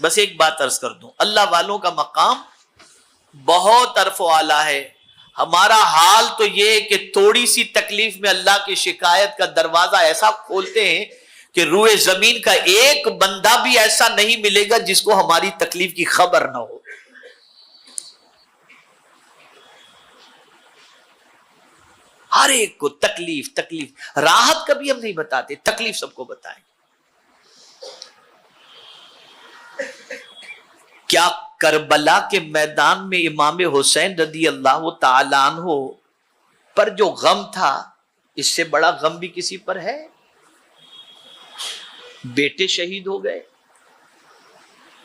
بس ایک بات عرض کر دوں، اللہ والوں کا مقام بہت عرف و اعلیٰ ہے. ہمارا حال تو یہ ہے کہ تھوڑی سی تکلیف میں اللہ کی شکایت کا دروازہ ایسا کھولتے ہیں کہ روئے زمین کا ایک بندہ بھی ایسا نہیں ملے گا جس کو ہماری تکلیف کی خبر نہ ہو. ہر ایک کو تکلیف تکلیف، راحت کبھی ہم نہیں بتاتے، تکلیف سب کو بتائیں. کیا کربلا کے میدان میں امام حسین رضی اللہ تعالیٰ عنہ پر جو غم تھا، اس سے بڑا غم بھی کسی پر ہے؟ بیٹے شہید ہو گئے،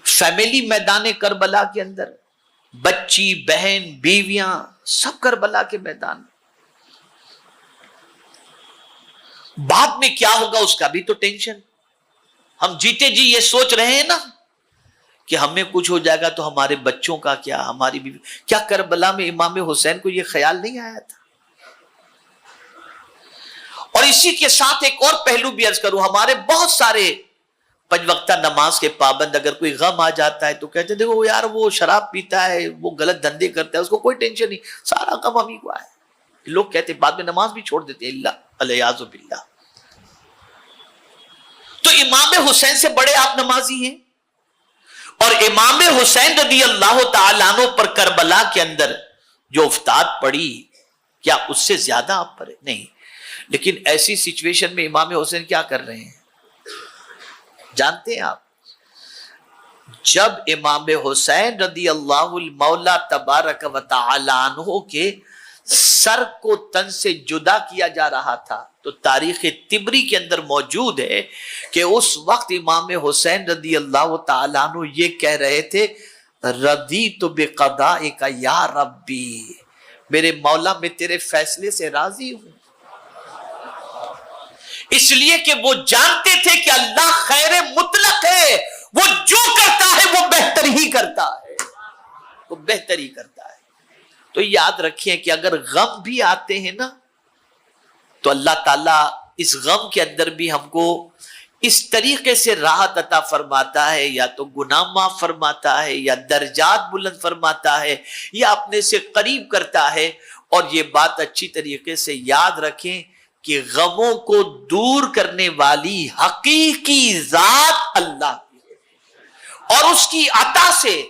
فیملی میدان کربلا کے اندر، بچی بہن بیویاں سب کربلا کے میدان. بعد میں کیا ہوگا اس کا بھی تو ٹینشن. ہم جیتے جی یہ سوچ رہے ہیں نا کہ ہمیں کچھ ہو جائے گا تو ہمارے بچوں کا کیا، ہماری بیوی. کیا کربلا میں امام حسین کو یہ خیال نہیں آیا تھا؟ اور اسی کے ساتھ ایک اور پہلو بھی عرض کروں، ہمارے بہت سارے 5 وقتہ نماز کے پابند اگر کوئی غم آ جاتا ہے تو کہتے ہیں دیکھو یار وہ شراب پیتا ہے، وہ غلط دھندے کرتا ہے، اس کو کوئی ٹینشن نہیں، سارا غم ہم ہی کو آئے. لوگ کہتے ہیں بعد میں نماز بھی چھوڑ دیتے ہیں، اللہ الیاذ باللہ. تو امام حسین سے بڑے آپ نمازی ہیں، اور امام حسین رضی اللہ تعالیٰ عنہ پر کربلا کے اندر جو افتاد پڑی، کیا اس سے زیادہ آپ پر ہے؟ نہیں. لیکن ایسی سچویشن میں امام حسین کیا کر رہے ہیں جانتے ہیں آپ؟ جب امام حسین رضی اللہ المولا تبارک و تعالی عنہ کے سر کو تن سے جدا کیا جا رہا تھا تو تاریخ طبری کے اندر موجود ہے کہ اس وقت امام حسین رضی اللہ تعالیٰ عنہ یہ کہہ رہے تھے رضیت بقضائک یا ربی، میرے مولا میں تیرے فیصلے سے راضی ہوں. اس لیے کہ وہ جانتے تھے کہ اللہ خیر مطلق ہے، وہ جو کرتا ہے وہ بہتر ہی کرتا ہے، وہ بہتر ہی کرتا ہے. تو یاد رکھیں کہ اگر غم بھی آتے ہیں نا تو اللہ تعالیٰ اس غم کے اندر بھی ہم کو اس طریقے سے راحت عطا فرماتا ہے، یا تو گناہ معاف فرماتا ہے، یا درجات بلند فرماتا ہے، یا اپنے سے قریب کرتا ہے. اور یہ بات اچھی طریقے سے یاد رکھیں کہ غموں کو دور کرنے والی حقیقی ذات اللہ کی ہے، اور اس کی عطا سے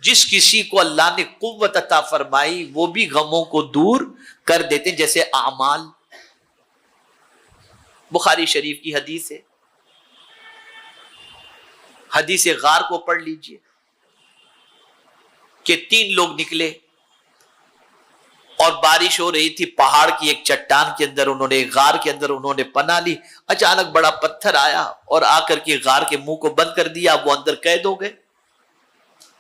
جس کسی کو اللہ نے قوت عطا فرمائی وہ بھی غموں کو دور کر دیتے ہیں. جیسے اعمال، بخاری شریف کی حدیث ہے، حدیث غار کو پڑھ لیجئے کہ 3 لوگ نکلے اور بارش ہو رہی تھی، پہاڑ کی ایک چٹان کے اندر انہوں نے، غار کے اندر انہوں نے پناہ لی. اچانک بڑا پتھر آیا اور آ کر کے غار کے منہ کو بند کر دیا، وہ اندر قید ہو گئے.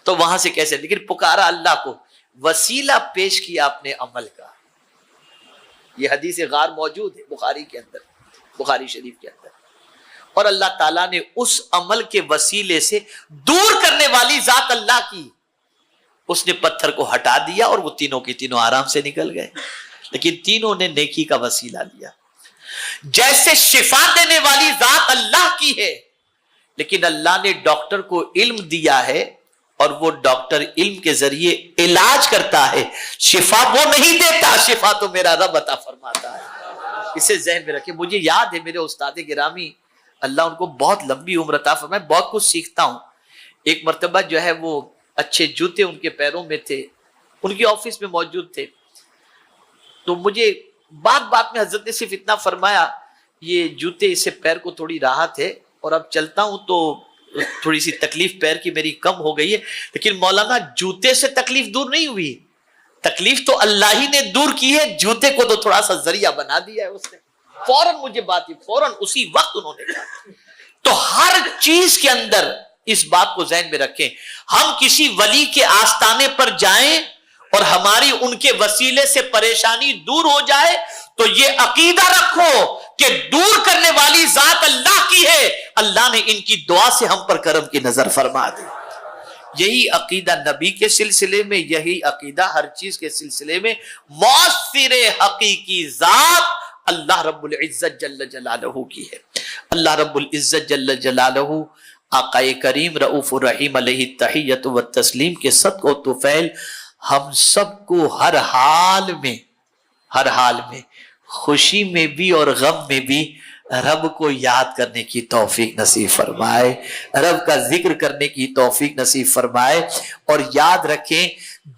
تو وہاں سے کیسے، لیکن پکارا اللہ کو، وسیلہ پیش کیا اپنے عمل کا. یہ حدیث غار موجود ہے بخاری کے اندر، بخاری شریف کے اندر. اور اللہ تعالیٰ نے اس عمل کے وسیلے سے دور کرنے والی ذات اللہ کی، اس نے پتھر کو ہٹا دیا اور وہ تینوں کے تینوں آرام سے نکل گئے. لیکن تینوں نے نیکی کا وسیلہ لیا. جیسے شفا دینے والی ذات اللہ کی ہے، لیکن اللہ نے ڈاکٹر کو علم دیا ہے اور وہ ڈاکٹر علم کے ذریعے علاج کرتا ہے، شفا وہ نہیں دیتا، شفا تو میرا رب عطا فرماتا ہے. اسے ذہن میں رکھیں. مجھے یاد ہے میرے استاد گرامی اللہ ان کو بہت لمبی عمر عطا فرمائے، بہت کچھ سیکھتا ہوں. ایک مرتبہ جو ہے وہ اچھے جوتے ان کے پیروں میں تھے، ان کی آفس میں موجود تھے. تو مجھے بات میں حضرت نے صرف اتنا فرمایا، یہ جوتے اس سے پیر کو تھوڑی راحت ہے اور اب چلتا ہوں تو تھوڑی سی تکلیف پیر کی میری کم ہو گئی ہے، لیکن مولانا جوتے سے تکلیف دور نہیں ہوئی، تکلیف تو اللہ ہی نے دور کی ہے، جوتے کو تو تھوڑا سا ذریعہ بنا دیا ہے اس نے. فوراً مجھے بات ہی، فوراً اسی وقت انہوں نے کہا. تو ہر چیز کے اندر اس بات کو ذہن میں رکھیں. ہم کسی ولی کے آستانے پر جائیں اور ہماری ان کے وسیلے سے پریشانی دور ہو جائے تو یہ عقیدہ رکھو کہ دور کرنے والی ذات اللہ کی ہے، اللہ نے ان کی دعا سے ہم پر کرم کی نظر فرما دی. یہی عقیدہ نبی کے سلسلے میں، یہی عقیدہ ہر چیز کے سلسلے میں. مؤثر حقیقی ذات اللہ رب العزت جل جلالہ کی ہے. اللہ رب العزت جل جلالہ آقا کریم رؤوف الرحیم علیہ التحیۃ و تسلیم کے صدق و طفیل ہم سب کو ہر حال میں خوشی میں بھی اور غم میں بھی رب کو یاد کرنے کی توفیق نصیب فرمائے، رب کا ذکر کرنے کی توفیق نصیب فرمائے۔ اور یاد رکھیں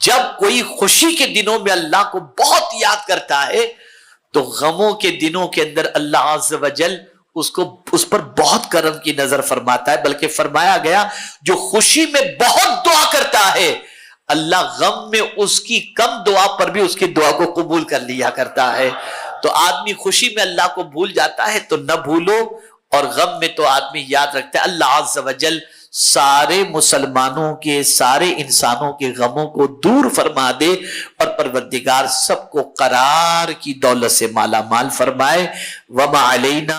جب کوئی خوشی کے دنوں میں اللہ کو بہت یاد کرتا ہے تو غموں کے دنوں کے اندر اللہ عز و جل اس پر بہت کرم کی نظر فرماتا ہے، بلکہ فرمایا گیا جو خوشی میں بہت دعا کرتا ہے اللہ غم میں اس کی کم دعا پر بھی اس کی دعا کو قبول کر لیا کرتا ہے۔ تو آدمی خوشی میں اللہ کو بھول جاتا ہے تو نہ بھولو، اور غم میں تو آدمی یاد رکھتا ہے۔ اللہ عز و جل سارے مسلمانوں کے، سارے انسانوں کے غموں کو دور فرما دے اور پروردگار سب کو قرار کی دولت سے مالا مال فرمائے۔ وما علینا